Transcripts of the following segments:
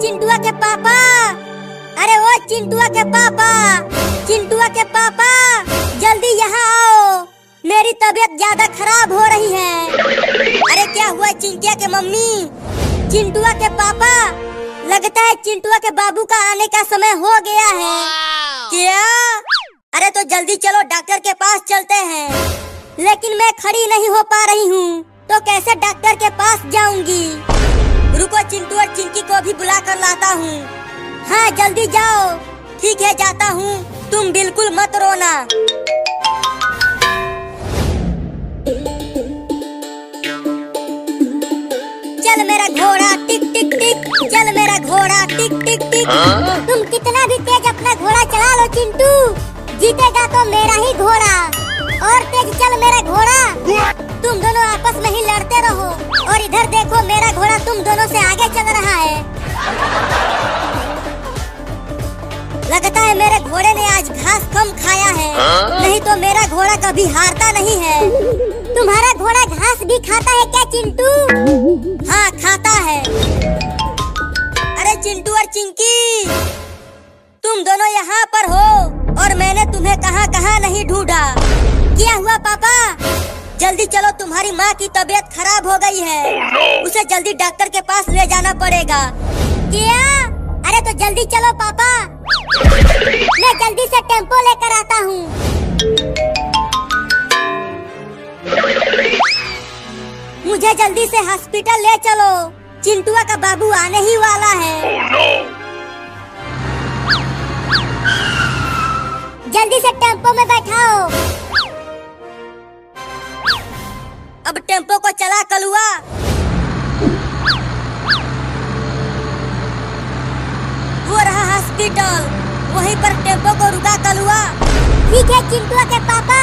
चिंटुआ के पापा, अरे ओ चिंटुआ के पापा, चिंटुआ के पापा जल्दी यहाँ आओ, मेरी तबीयत ज्यादा खराब हो रही है। अरे क्या हुआ चिंटिया के मम्मी? चिंटुआ के पापा, लगता है चिंटुआ के बाबू का आने का समय हो गया है। क्या? अरे तो जल्दी चलो डॉक्टर के पास चलते हैं। लेकिन मैं खड़ी नहीं हो पा रही हूँ, तो कैसे डॉक्टर के पास जाऊंगी? रुको चिंटू और चिंकी को भी बुला कर लाता हूँ। हाँ जल्दी जाओ। ठीक है जाता हूँ, तुम बिल्कुल मत रोना। चल मेरा घोड़ा टिक टिक टिक, चल मेरा घोड़ा टिक टिक टिक। तुम कितना भी तेज अपना घोड़ा चला लो चिंटू, जीतेगा तो मेरा ही घोड़ा। और तेज चल मेरा घोड़ा। तुम दोनों आपस में ही लड़ते रहो, और इधर देखो मेरा घोड़ा तुम दोनों से आगे चल रहा है। लगता है मेरे घोड़े ने आज घास कम खाया है, नहीं तो मेरा घोड़ा कभी हारता नहीं है। तुम्हारा घोड़ा घास भी खाता है क्या चिंटू? हाँ खाता है। अरे चिंटू और चिंकी, तुम दोनों यहाँ पर हो और मैंने तुम्हें कहाँ नहीं ढूंढा। क्या हुआ पापा? जल्दी चलो, तुम्हारी माँ की तबीयत खराब हो गई है। उसे जल्दी डॉक्टर के पास ले जाना पड़ेगा। क्या? अरे तो जल्दी चलो पापा, मैं जल्दी से टेम्पो लेकर आता हूँ। मुझे जल्दी से हॉस्पिटल ले चलो, चिंटुआ का बाबू आने ही वाला है। जल्दी से टेम्पो में बैठाओ। अब टेम्पो को चला कलुआ। वो रहा हॉस्पिटल, वहीं पर टेम्पो को रुका कलुआ। ठीक है चिंटुआ के पापा।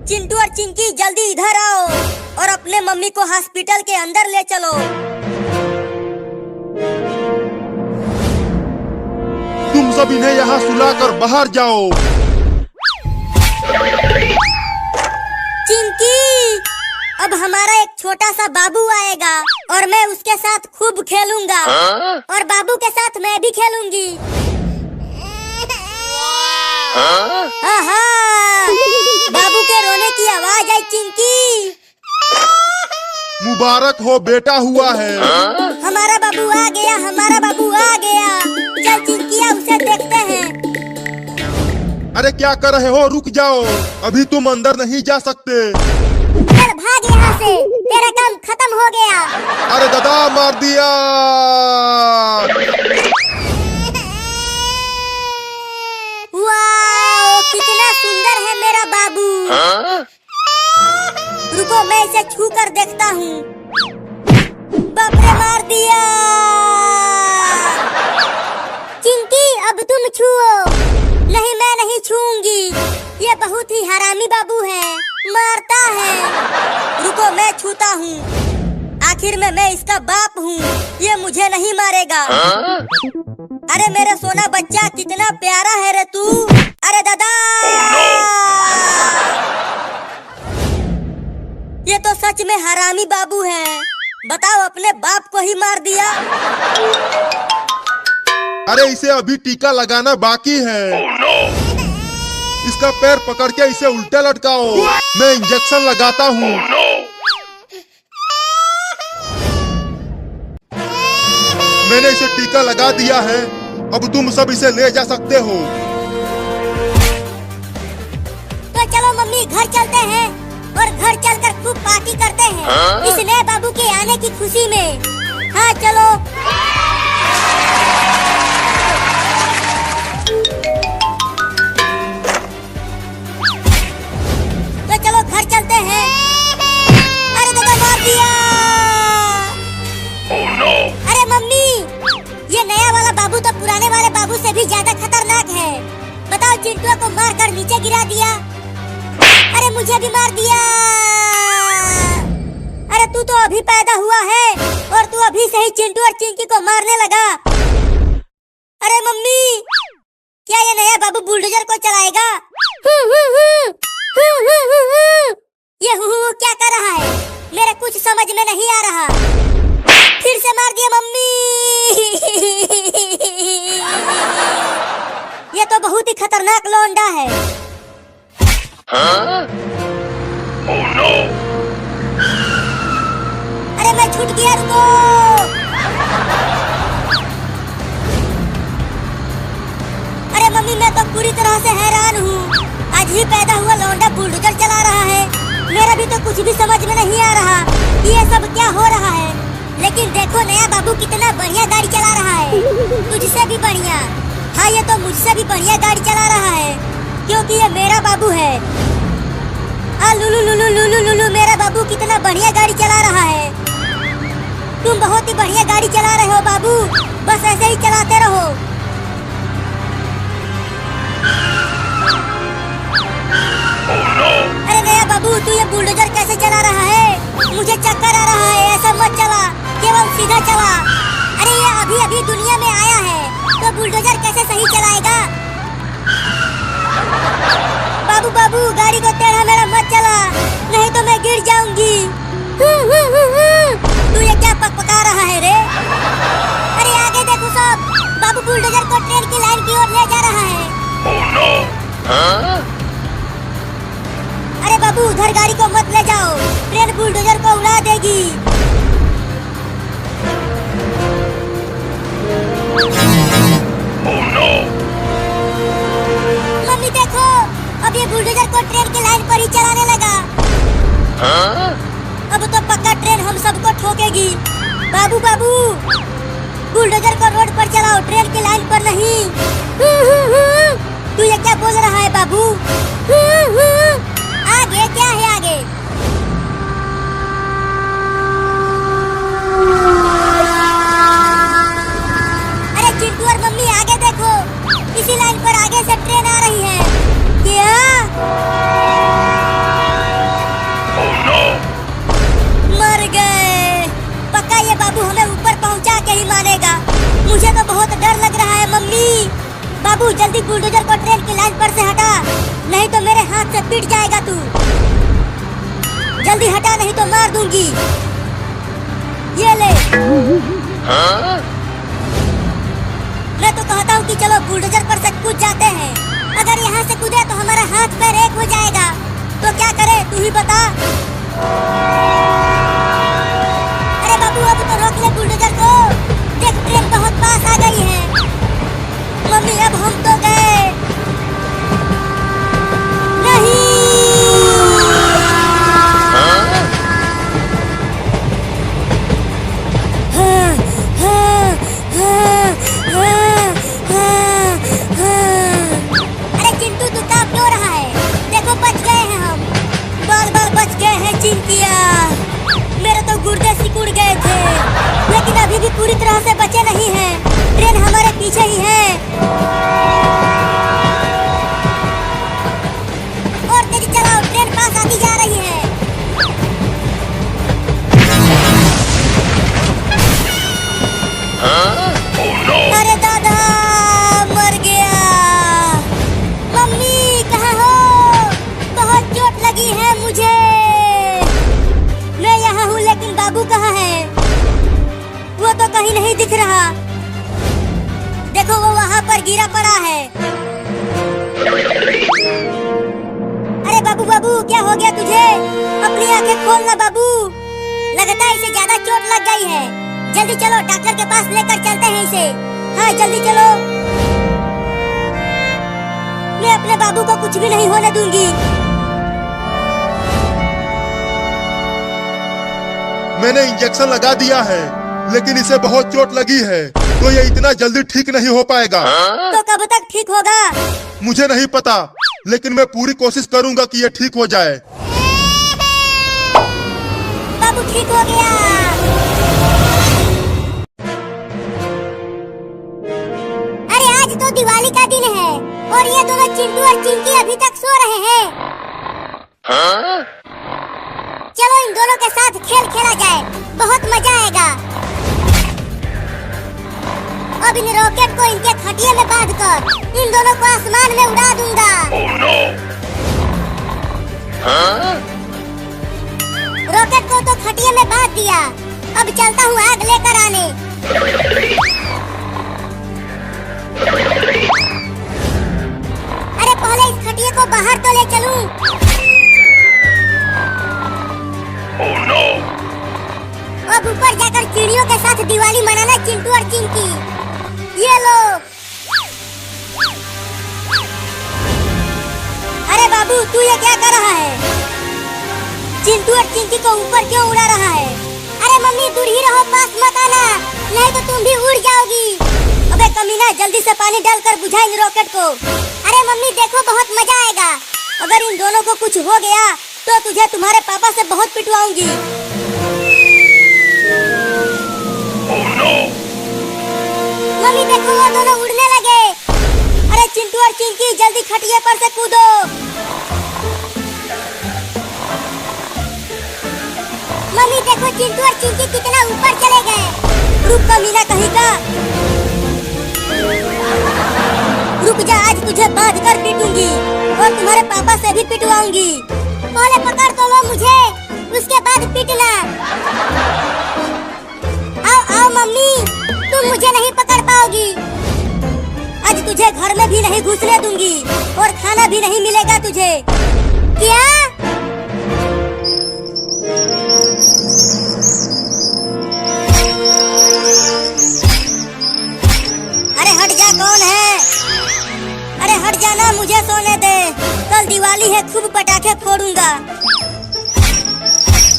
चिंटू और चिंकी जल्दी इधर आओ और अपने मम्मी को हॉस्पिटल के अंदर ले चलो। तुम सब इन्हें यहाँ सुलाकर बाहर जाओ। चिंकी, अब हमारा एक छोटा सा बाबू आएगा और मैं उसके साथ खूब खेलूंगा। और बाबू के साथ मैं भी खेलूंगी। बाबू के रोने की आवाज आई चिंकी। मुबारक हो, बेटा हुआ है। हमारा बाबू आ गया, हमारा बाबू आ गया। चल चिंकिया उसे देखते हैं। अरे क्या कर रहे हो? रुक जाओ, अभी तुम अंदर नहीं जा सकते। चल भाग यहाँ से, तेरा काम खत्म हो गया। अरे दादा मार दिया। वाह, कितना सुंदर है मेरा बाबू। रुको मैं इसे छू कर देखता हूँ। बाप रे मार दिया। चिंकी अब तुम छुओ। नहीं मैं नहीं छूऊंगी, ये बहुत ही हरामी बाबू है, मारता है। रुको मैं छूता हूँ, आखिर में मैं इसका बाप हूँ, ये मुझे नहीं मारेगा। अरे मेरा सोना बच्चा कितना प्यारा है रे तू। अरे दादा, ये तो सच में हरामी बाबू है। बताओ, अपने बाप को ही मार दिया। अरे इसे अभी टीका लगाना बाकी है। इसका पैर पकड़ के इसे उल्टा लटकाओ, मैं इंजेक्शन लगाता हूँ। मैंने इसे टीका लगा दिया है, अब तुम सब इसे ले जा सकते हो। तो चलो मम्मी घर चलते हैं और घर चलकर खूब पार्टी करते हैं इस नए बाबू के आने की खुशी में। हाँ चलो। तो चलो घर चलते हैं। अरे दादा मार दिया। अरे मम्मी, ये नया वाला बाबू तो पुराने वाले बाबू से भी ज्यादा खतरनाक है। बताओ, चिंटुआ को मार कर नीचे गिरा दिया। अरे मुझे भी मार दिया। अरे तू तो अभी पैदा हुआ है और तू अभी से ही चिंटू और चिंकी को मारने लगा। अरे मम्मी, क्या ये नया बाबू बुलडोजर को चलाएगा? ये क्या कर रहा है? मेरे कुछ समझ में नहीं आ रहा। से मार दिया मम्मी। ये तो बहुत ही खतरनाक लौंडा है। Oh no! अरे मैं छूट गया, रुको। अरे मम्मी मैं तो पूरी तरह से हैरान हूँ। आज ही पैदा हुआ लौंडा बुलडोजर चला रहा है। मेरा भी तो कुछ भी समझ में नहीं आ रहा कि ये सब क्या हो रहा है। लेकिन देखो नया बाबू कितना बढ़िया गाड़ी चला रहा है, तुझसे भी बढ़िया। हाँ ये तो मुझसे भी बढ़िया गाड़ी चला रहा है, क्योंकि ये मेरा बाबू है। लुलु लुलु लुलु लुलु, मेरा बाबू कितना बढ़िया गाड़ी चला रहा है। तुम बहुत ही बढ़िया गाड़ी चला रहे हो बाबू, बस ऐसे ही चलाते रहो। अरे नया बाबू तू ये बुलडोजर कैसे चला रहा है? मुझे चक्कर आ रहा है, ऐसा मत चला, केवल सीधा चला। अरे ये अभी अभी दुनिया में आया है तो बुलडोजर कैसे सही चलाएगा? बाबू बाबू गाड़ी को टेढ़ा मेढ़ा मत चला, नहीं तो मैं गिर जाऊंगी। तू ये क्या पकपका रहा है रे? अरे आगे देखो सब, बाबू बुलडोजर को ट्रेन की लाइन की ओर ले जा रहा है। Oh no! अरे बाबू उधर गाड़ी को मत ले जाओ, ट्रेन बुलडोजर को उड़ा देगी। Oh no! मम्मी देखो, अब ये बुलडोजर को ट्रेन की लाइन पर ही चलाने लगा। अब तो पक्का ट्रेन हम सबको ठोकेगी। बाबू बाबू बुलडोजर को रोड पर चलाओ, ट्रेन की लाइन पर नहीं। तू ये क्या बोल रहा है बाबू? आगे क्या है आगे? अरे चिंटू और मम्मी आगे देखो, इसी लाइन पर आगे से ट्रेन आ रही है। क्या? Oh no! मर गए। पक्का ये बाबू हमें ऊपर पहुंचा के ही मानेगा। मुझे तो बहुत डर लग रहा है मम्मी। बाबू जल्दी बुलडोजर को ट्रेन की लाइन पर से हटा, नहीं तो मेरे हाथ से पिट जाएगा तू। जल्दी हटा नहीं तो मार दूंगी। ये ले। मैं तो कहता हूँ कि चलो बुलडोजर पर से कूद जाते हैं। अगर यहाँ से कूदे तो हमारा हाथ पैर एक हो जाएगा। तो क्या करे तू ही बता। अरे बाबू अब तो रोक ले बुलडोजर को, देख ट्रेन बहुत पास आ गई है। मम्मी अब हम तो गए। नहीं। अरे चिंटू तू क्या क्यों रहा है? देखो बच गए हैं हम, बाल बाल बच गए हैं चिंटिया। मेरे तो गुर्दे सिकुड़ गए थे, लेकिन अभी भी पूरी तरह से बचे नहीं हैं। ट्रेन हमारे पीछे ही है। और तेज चलाओ, ट्रेन पास आती जा रही है। Oh no! अरे दादा मर गया। मम्मी कहाँ हो? बहुत चोट लगी है मुझे। मैं यहाँ हूँ लेकिन बाबू कहाँ है? वो तो कहीं नहीं दिख रहा। देखो वो वहाँ पर गिरा पड़ा है। अरे बाबू बाबू क्या हो गया तुझे? अपनी आंखें खोल ना बाबू, लगता है इसे ज्यादा चोट लग गई है। जल्दी चलो डॉक्टर के पास लेकर चलते हैं इसे। हाँ जल्दी चलो, मैं अपने बाबू को कुछ भी नहीं होने दूंगी। मैंने इंजेक्शन लगा दिया है, लेकिन इसे बहुत चोट लगी है, तो ये इतना जल्दी ठीक नहीं हो पाएगा। तो कब तक ठीक होगा? मुझे नहीं पता, लेकिन मैं पूरी कोशिश करूंगा कि ये ठीक हो जाए। बाबू ठीक हो गया। अरे आज तो दिवाली का दिन है और ये दोनों चिंटू और चिंकी अभी तक सो रहे हैं। चलो इन दोनों के साथ खेल खेला जाए, बहुत मजा आएगा। अब इन रॉकेट को इनके खटिया में बांधकर इन दोनों को आसमान में उड़ा दूंगा। Oh no! रॉकेट को तो खटिया में बांध दिया, अब चलता हूँ आग लेकर आने। अरे पहले इस खटिया को बाहर तो ले चलूं। Oh no! अब ऊपर जाकर चिड़ियों के साथ दिवाली मनाना चिंटू और चिंकी। ये लो। अरे बाबू तू ये क्या कर रहा है? चिंटू और चिंकी को ऊपर क्यों उड़ा रहा है? अरे मम्मी दूर ही रहो, पास मत आना, नहीं तो तुम भी उड़ जाओगी। अबे कमीना जल्दी से पानी डालकर बुझा इन रॉकेट को। अरे मम्मी देखो बहुत मजा आएगा। अगर इन दोनों को कुछ हो गया तो तुझे तुम्हारे पापा से बहुत पिटवाऊंगी। Oh no! मम्मी देखो वो दोनों उड़ने लगे। अरे चिंटू और चिंकी जल्दी खटिया पर से कूदो। मम्मी देखो चिंटू और चिंकी कितना ऊपर चले गए। रुक कमीना कहीं का, रुक जा, आज तुझे बांध कर पीटूंगी और तुम्हारे पापा से भी पिटवाऊंगी। पहले पकड़ तो लो मुझे, उसके बाद पीटना। आओ आओ मम्मी, तुम मुझे नहीं पकड़ पाओगी। आज तुझे घर में भी नहीं घुसने दूंगी और खाना भी नहीं मिलेगा तुझे। क्या? अरे हट जा, कौन है? अरे हट जाना, मुझे सोने दे, कल दिवाली है, खूब पटाखे फोड़ूंगा।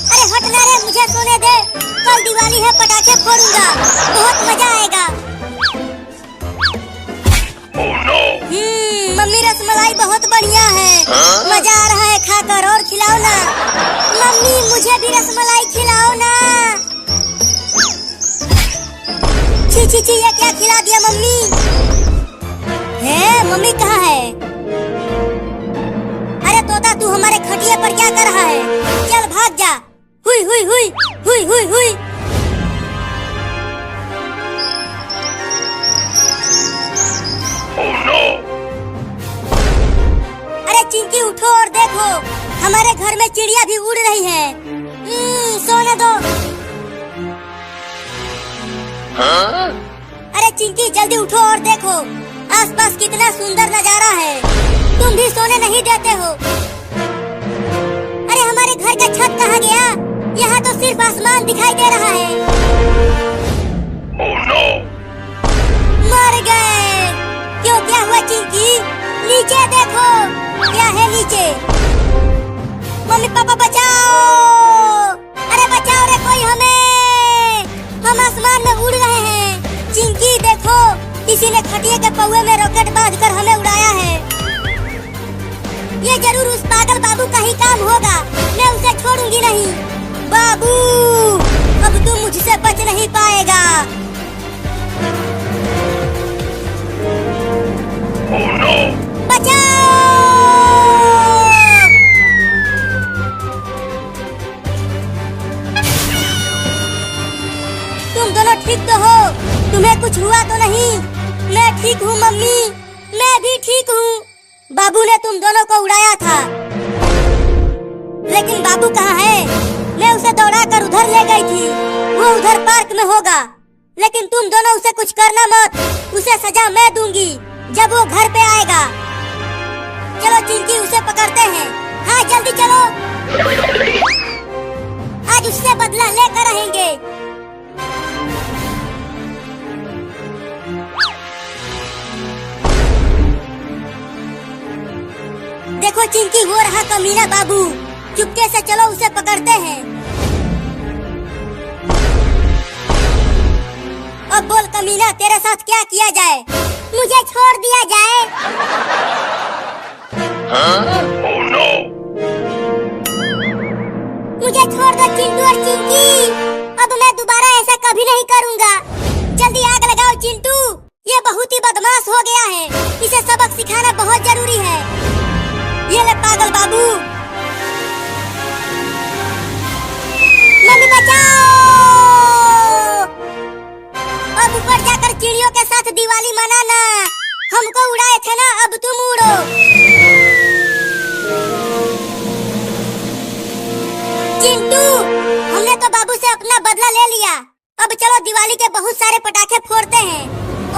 अरे हटना रे, मुझे सोने दे, कल दिवाली है, पटाखे फोड़ूंगा, बहुत मजा आएगा। Oh no! मम्मी रसमलाई बहुत बढ़िया है। मजा आ रहा है खाकर, और खिलाओ ना। मम्मी मुझे भी रसमलाई खिलाओ ना। छी छी छी, ये क्या खिला दिया मम्मी? है मम्मी कहाँ है? अरे तोता तू हमारे खटिया पर क्या कर रहा है? चल भाग जा। हुई हुई हुई हुई हुई हुई। Oh no! अरे चिंकी उठो और देखो, हमारे घर में चिड़िया भी उड़ रही है। सोने दो। Huh? अरे चिंकी जल्दी उठो और देखो, आसपास कितना सुंदर नजारा है। तुम भी सोने नहीं देते हो। अरे हमारे घर का छत कहाँ गया? यहाँ तो सिर्फ आसमान दिखाई दे रहा है। Oh no! मर गए। क्यों, क्या हुआ चिंकी? नीचे देखो, क्या है नीचे? मम्मी पापा बचाओ, अरे बचाओ रे कोई हमें, हम आसमान में उड़ रहे हैं। चिंकी देखो, किसी ने खटिया के पौवे में रॉकेट बांधकर हमें उड़ाया है। ये जरूर उस पागल बाबू का ही काम होगा, मैं उसे छोड़ूंगी नहीं। बाबू अब तू मुझसे बच नहीं पाएगा। Oh no! बचाओ! तुम दोनों ठीक तो हो? तुम्हें कुछ हुआ तो नहीं? मैं ठीक हूँ मम्मी, मैं भी ठीक हूँ। बाबू ने तुम दोनों को उड़ाया था, लेकिन बाबू कहाँ है? मैं उसे दौड़ाकर उधर ले गई थी, वो उधर पार्क में होगा। लेकिन तुम दोनों उसे कुछ करना मत, उसे सजा मैं दूंगी जब वो घर पे आएगा। चलो चिंकी उसे पकड़ते हैं। हाँ जल्दी चलो, आज उससे बदला लेकर रहेंगे। देखो चिंकी, वो रहा कमीना बाबू, चुपके से चलो उसे पकड़ते हैं। अब बोल कमीना, तेरे साथ क्या किया जाए? मुझे छोड़ दिया जाए। Huh? Oh no! मुझे छोड़ दो चिंटू और चिंकी, अब मैं दोबारा ऐसा कभी नहीं करूँगा। जल्दी आग लगाओ चिंटू, ये बहुत ही बदमाश हो गया है, इसे सबक सिखाना बहुत जरूरी है। ये ले पागल बाबू। मम्मी बचाओ! अब ऊपर जाकर चिड़ियों के साथ दिवाली मनाना। हमको उड़ाए थे ना, अब तुम उड़ो। चिंटू, हमने तो बाबू से अपना बदला ले लिया, अब चलो दिवाली के बहुत सारे पटाखे फोड़ते हैं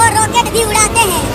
और रॉकेट भी उड़ाते हैं।